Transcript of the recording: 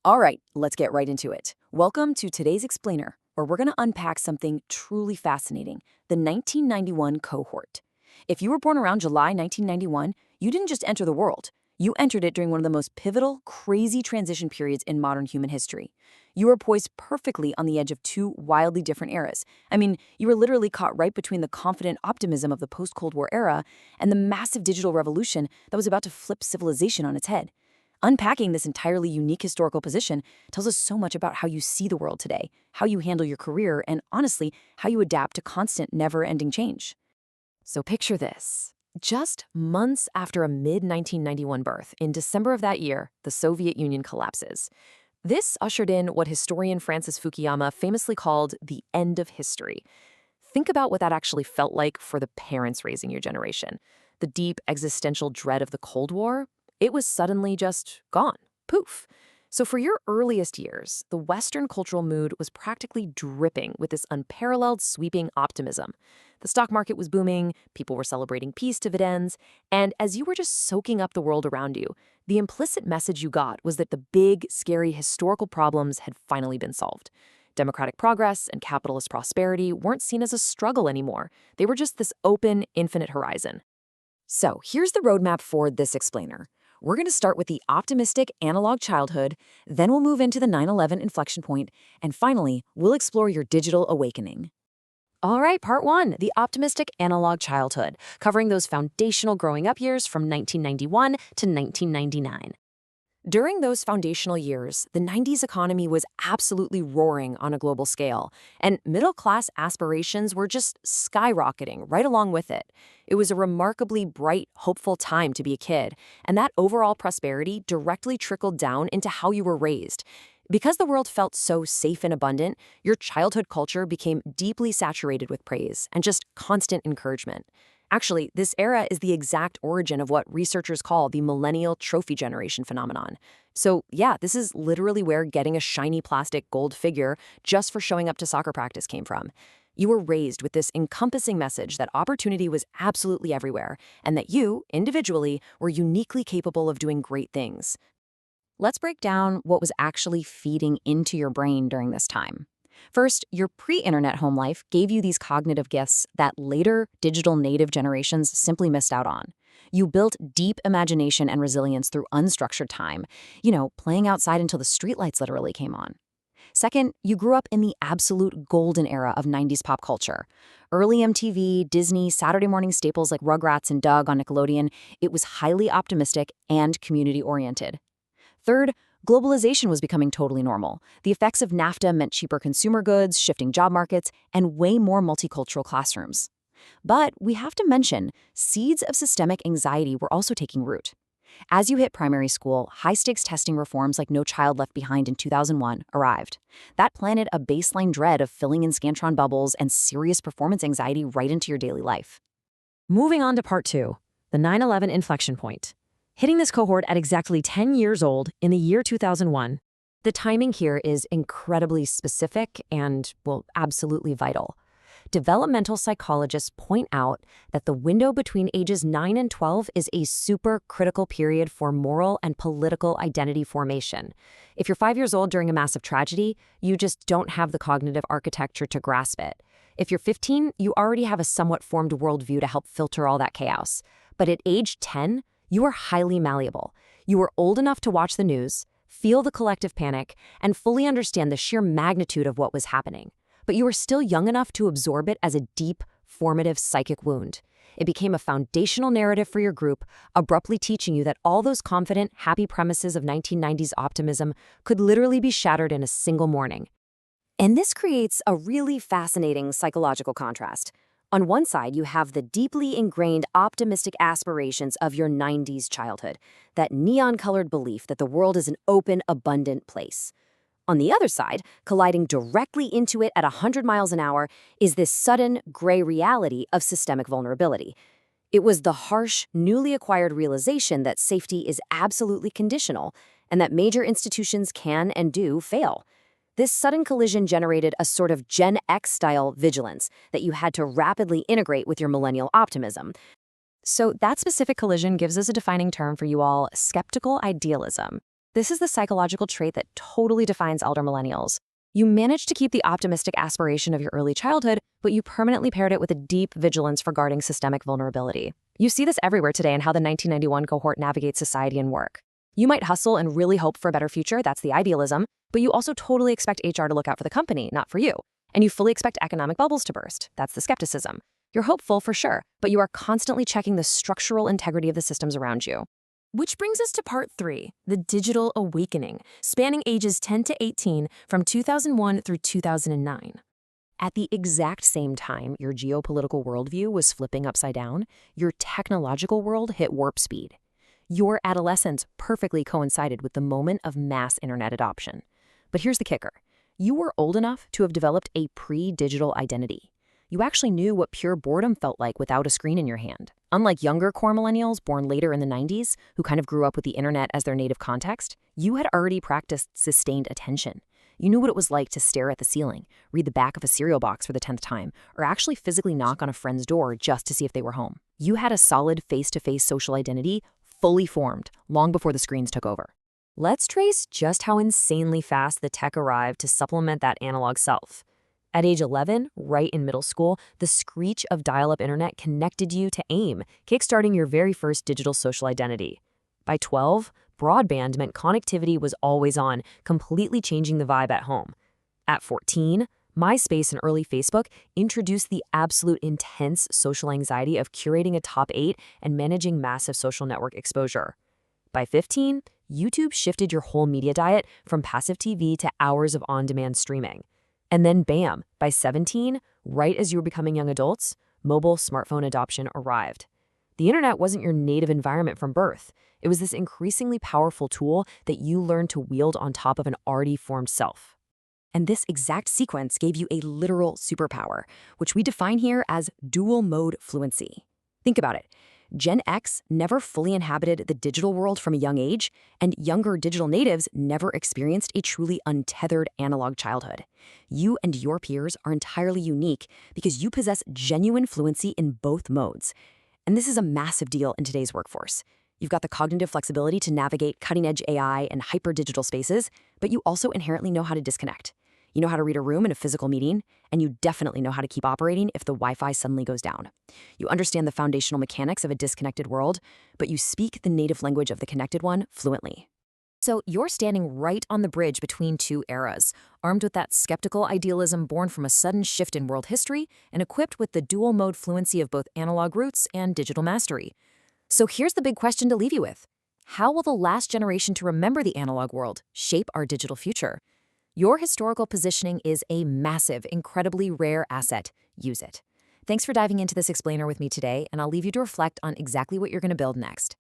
All right, let's get right into it. Welcome to today's explainer, where we're going to unpack something truly fascinating, the 1991 cohort. If you were born around July 1991, you didn't just enter the world. You entered it during one of the most pivotal, crazy transition periods in modern human history. You were poised perfectly on the edge of two wildly different eras. I mean, you were literally caught right between the confident optimism of the post-Cold War era and the massive digital revolution that was about to flip civilization on its head. Unpacking this entirely unique historical position tells us so much about how you see the world today, how you handle your career, and honestly, how you adapt to constant, never-ending change. So picture this. Just months after a mid-1991 birth, in December of that year, the Soviet Union collapses. This ushered in what historian Francis Fukuyama famously called the end of history. Think about what that actually felt like for the parents raising your generation. The deep existential dread of the Cold War, it was suddenly just gone. Poof. So for your earliest years, the Western cultural mood was practically dripping with this unparalleled sweeping optimism. The stock market was booming, people were celebrating peace dividends, and as you were just soaking up the world around you, the implicit message you got was that the big, scary historical problems had finally been solved. Democratic progress and capitalist prosperity weren't seen as a struggle anymore. They were just this open, infinite horizon. So here's the roadmap for this explainer. We're going to start with the optimistic analog childhood, then we'll move into the 9/11 inflection point, and finally, we'll explore your digital awakening. All right, part one, the optimistic analog childhood, covering those foundational growing up years from 1991 to 1999. During those foundational years, the 90s economy was absolutely roaring on a global scale, and middle-class aspirations were just skyrocketing right along with it. It was a remarkably bright, hopeful time to be a kid, and that overall prosperity directly trickled down into how you were raised. Because the world felt so safe and abundant, your childhood culture became deeply saturated with praise and just constant encouragement. Actually, this era is the exact origin of what researchers call the millennial trophy generation phenomenon. So yeah, this is literally where getting a shiny plastic gold figure just for showing up to soccer practice came from. You were raised with this encompassing message that opportunity was absolutely everywhere, and that you, individually, were uniquely capable of doing great things. Let's break down what was actually feeding into your brain during this time. First, your pre-internet home life gave you these cognitive gifts that later digital native generations simply missed out on. You built deep imagination and resilience through unstructured time, playing outside until the streetlights literally came on. Second, you grew up in the absolute golden era of 90s pop culture. Early MTV, Disney, Saturday morning staples like Rugrats and Doug on Nickelodeon, it was highly optimistic and community-oriented. Third, globalization was becoming totally normal. The effects of NAFTA meant cheaper consumer goods, shifting job markets, and way more multicultural classrooms. But we have to mention, seeds of systemic anxiety were also taking root. As you hit primary school, high-stakes testing reforms like No Child Left Behind in 2001 arrived. That planted a baseline dread of filling in Scantron bubbles and serious performance anxiety right into your daily life. Moving on to part two, the 9/11 inflection point. Hitting this cohort at exactly 10 years old in the year 2001. The timing here is incredibly specific and, well, absolutely vital. Developmental psychologists point out that the window between ages 9 and 12 is a super critical period for moral and political identity formation. If you're 5 years old during a massive tragedy, you just don't have the cognitive architecture to grasp it. If you're 15, you already have a somewhat formed worldview to help filter all that chaos. But at age 10, you are highly malleable. You are old enough to watch the news, feel the collective panic, and fully understand the sheer magnitude of what was happening. But you are still young enough to absorb it as a deep, formative psychic wound. It became a foundational narrative for your group, abruptly teaching you that all those confident, happy premises of 1990s optimism could literally be shattered in a single morning. And this creates a really fascinating psychological contrast. On one side, you have the deeply ingrained optimistic aspirations of your 90s childhood, that neon-colored belief that the world is an open, abundant place. On the other side, colliding directly into it at 100 miles an hour, is this sudden, gray reality of systemic vulnerability. It was the harsh, newly acquired realization that safety is absolutely conditional and that major institutions can and do fail. This sudden collision generated a sort of Gen X-style vigilance that you had to rapidly integrate with your millennial optimism. So that specific collision gives us a defining term for you all, skeptical idealism. This is the psychological trait that totally defines elder millennials. You managed to keep the optimistic aspiration of your early childhood, but you permanently paired it with a deep vigilance regarding systemic vulnerability. You see this everywhere today in how the 1991 cohort navigates society and work. You might hustle and really hope for a better future, that's the idealism, but you also totally expect HR to look out for the company, not for you. And you fully expect economic bubbles to burst, that's the skepticism. You're hopeful for sure, but you are constantly checking the structural integrity of the systems around you. Which brings us to part 3, the digital awakening, spanning ages 10 to 18 from 2001 through 2009. At the exact same time your geopolitical worldview was flipping upside down, your technological world hit warp speed. Your adolescence perfectly coincided with the moment of mass internet adoption. But here's the kicker. You were old enough to have developed a pre-digital identity. You actually knew what pure boredom felt like without a screen in your hand. Unlike younger core millennials born later in the 90s, who kind of grew up with the internet as their native context, you had already practiced sustained attention. You knew what it was like to stare at the ceiling, read the back of a cereal box for the 10th time, or actually physically knock on a friend's door just to see if they were home. You had a solid face-to-face social identity fully formed long before the screens took over. Let's trace just how insanely fast the tech arrived to supplement that analog self. At age 11, right in middle school, the screech of dial-up internet connected you to AIM, kickstarting your very first digital social identity. By 12, broadband meant connectivity was always on, completely changing the vibe at home. At 14, MySpace and early Facebook introduced the absolute intense social anxiety of curating a top 8 and managing massive social network exposure. By 15, YouTube shifted your whole media diet from passive TV to hours of on-demand streaming. And then bam, by 17, right as you were becoming young adults, mobile smartphone adoption arrived. The internet wasn't your native environment from birth. It was this increasingly powerful tool that you learned to wield on top of an already formed self. And this exact sequence gave you a literal superpower, which we define here as dual mode fluency. Think about it. Gen X never fully inhabited the digital world from a young age, and younger digital natives never experienced a truly untethered analog childhood. You and your peers are entirely unique because you possess genuine fluency in both modes. And this is a massive deal in today's workforce. You've got the cognitive flexibility to navigate cutting-edge AI and hyper-digital spaces, but you also inherently know how to disconnect. You know how to read a room in a physical meeting, and you definitely know how to keep operating if the Wi-Fi suddenly goes down. You understand the foundational mechanics of a disconnected world, but you speak the native language of the connected one fluently. So you're standing right on the bridge between two eras, armed with that skeptical idealism born from a sudden shift in world history and equipped with the dual-mode fluency of both analog roots and digital mastery. So here's the big question to leave you with. How will the last generation to remember the analog world shape our digital future? Your historical positioning is a massive, incredibly rare asset. Use it. Thanks for diving into this explainer with me today, and I'll leave you to reflect on exactly what you're going to build next.